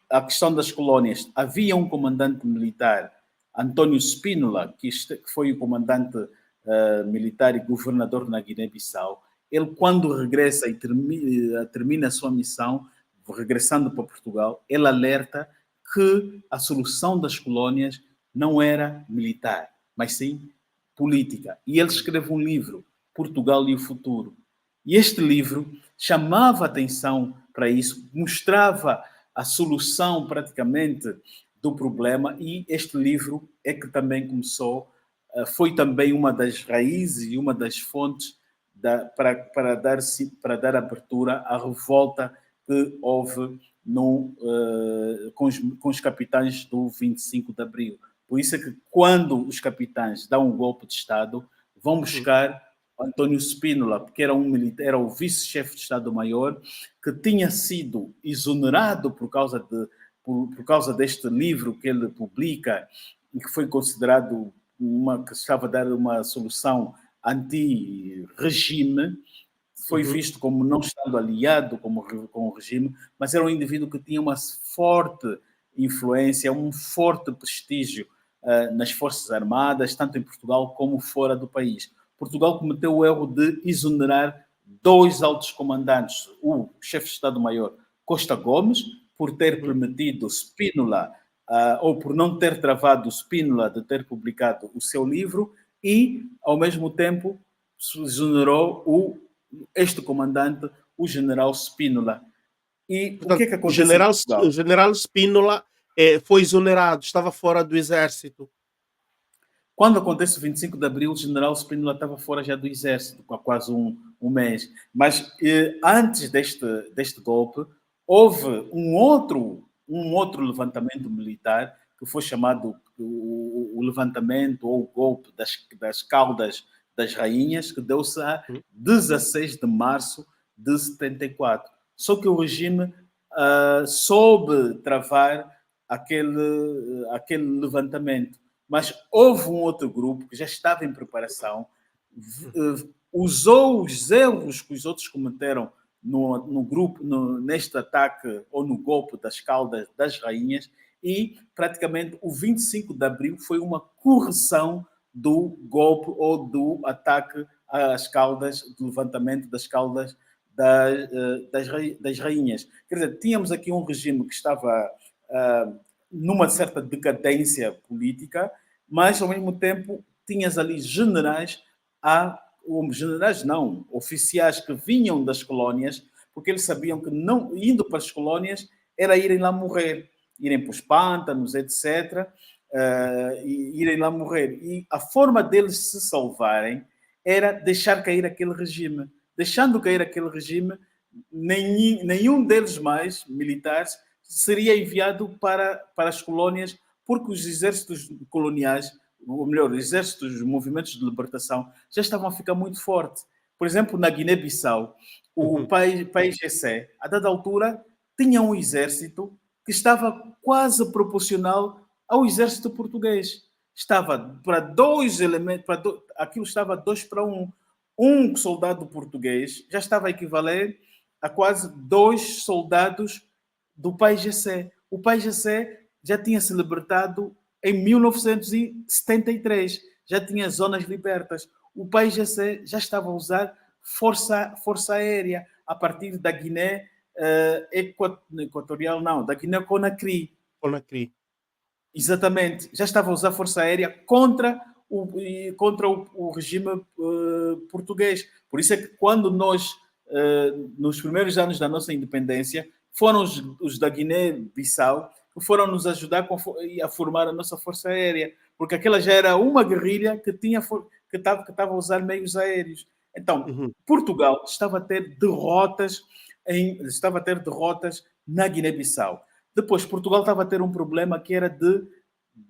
a questão das colónias, havia um comandante militar, António Spínola, que foi o comandante militar e governador na Guiné-Bissau. Ele, quando regressa e termina a sua missão, regressando para Portugal, ele alerta que a solução das colónias não era militar, mas sim política. E ele escreve um livro, Portugal e o Futuro. E este livro chamava atenção para isso, mostrava a solução praticamente do problema, e este livro é que também começou, foi também uma das raízes e uma das fontes para dar abertura à revolta que houve com os capitães do 25 de Abril. Por isso é que quando os capitães dão um golpe de Estado, vão buscar António Spínola, porque era um militar, era o vice-chefe de Estado-Maior, que tinha sido exonerado por causa deste livro que ele publica e que foi considerado que estava a dar uma solução anti-regime, foi visto como não estando aliado com o regime, mas era um indivíduo que tinha uma forte influência, um forte prestígio nas Forças Armadas, tanto em Portugal como fora do país. Portugal cometeu o erro de exonerar dois altos comandantes, o chefe de Estado-Maior Costa Gomes, por ter permitido Spínola, ou por não ter travado Spínola de ter publicado o seu livro, e, ao mesmo tempo, exonerou este comandante, o general Spínola. E portanto, o que é que aconteceu? O general Spínola foi exonerado, estava fora do exército. Quando acontece o 25 de Abril, o general Spínola estava fora já do exército, há quase um mês. Mas antes deste golpe, houve um outro levantamento militar, que foi chamado o levantamento ou o golpe das Caldas das Rainhas, que deu-se a 16 de março de 74. Só que o regime soube travar aquele levantamento. Mas houve um outro grupo que já estava em preparação, usou os erros que os outros cometeram no grupo, neste ataque ou no golpe das Caldas das Rainhas, e praticamente o 25 de Abril foi uma correção do golpe ou do ataque às Caldas, do levantamento das Caldas das Rainhas. Quer dizer, tínhamos aqui um regime que estava numa certa decadência política, mas ao mesmo tempo tinhas ali oficiais que vinham das colónias, porque eles sabiam que não indo para as colónias era irem lá morrer, irem para os pântanos, etc., irem lá morrer. E a forma deles se salvarem era deixar cair aquele regime. Deixando cair aquele regime, nenhum deles mais, militares, seria enviado para as colónias, porque os exércitos coloniais, ou melhor, os exércitos dos movimentos de libertação, já estavam a ficar muito fortes. Por exemplo, na Guiné-Bissau, o PAIGC, a dada altura, tinha um exército que estava quase proporcional ao exército português. Estava para dois elementos, aquilo estava 2 para 1. Um soldado português já estava a equivaler a quase 2 soldados do PAIGC. O PAIGC já tinha se libertado em 1973, já tinha zonas libertas. O PAIGC já estava a usar força aérea a partir da Guiné Equatorial, não, da Guiné Conakry. Exatamente, já estava a usar força aérea contra o regime português. Por isso é que quando nós, nos primeiros anos da nossa independência, foram os da Guiné-Bissau que foram nos ajudar a formar a nossa força aérea, porque aquela já era uma guerrilha que estava a usar meios aéreos. Então, Portugal estava a ter derrotas na Guiné-Bissau. Depois, Portugal estava a ter um problema que era de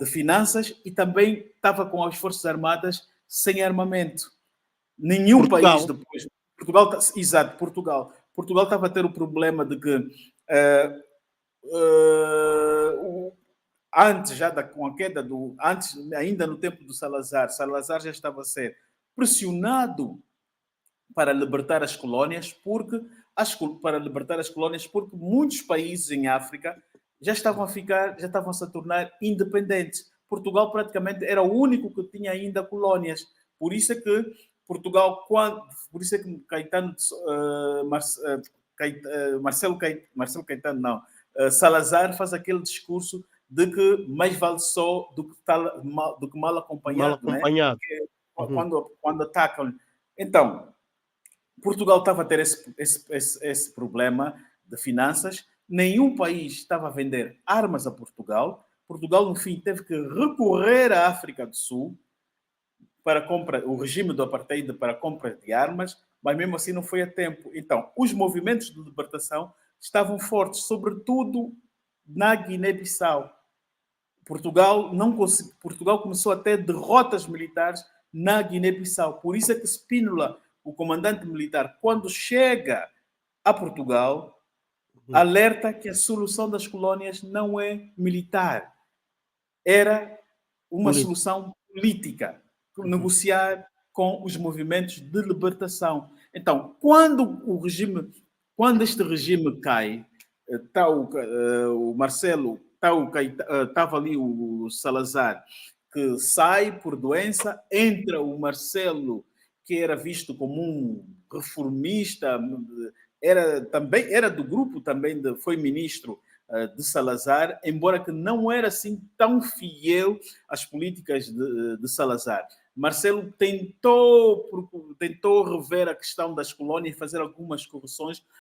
finanças e também estava com as Forças Armadas sem armamento. Nenhum país depois... Portugal estava a ter o problema de que com a queda ainda no tempo do Salazar já estava a ser pressionado para libertar as colónias, porque muitos países em África já estavam a se tornar independentes. Portugal praticamente era o único que tinha ainda colónias. Por isso é que Portugal, por isso é que Caetano, Marcelo Caetano, não, Salazar faz aquele discurso de que mais vale só do que mal Mal acompanhado, né? acompanhado. Porque Uhum. quando atacam. Então, Portugal estava a ter esse problema de finanças. Nenhum país estava a vender armas a Portugal. Portugal, no fim, teve que recorrer à África do Sul para compra, o regime do apartheid para a compra de armas, mas mesmo assim não foi a tempo. Então, os movimentos de libertação estavam fortes, sobretudo na Guiné-Bissau. Portugal começou a ter derrotas militares na Guiné-Bissau. Por isso é que Spínola, o comandante militar, quando chega a Portugal, Uhum. alerta que a solução das colónias não é militar, era uma Político. solução política, Uhum. negociar com os movimentos de libertação. Então, quando este regime cai, está o Marcelo, estava ali o Salazar, que sai por doença, entra o Marcelo, que era visto como um reformista, também era do grupo, também foi ministro de Salazar, embora que não era assim tão fiel às políticas de Salazar. Marcelo tentou rever a questão das colónias e fazer algumas correções,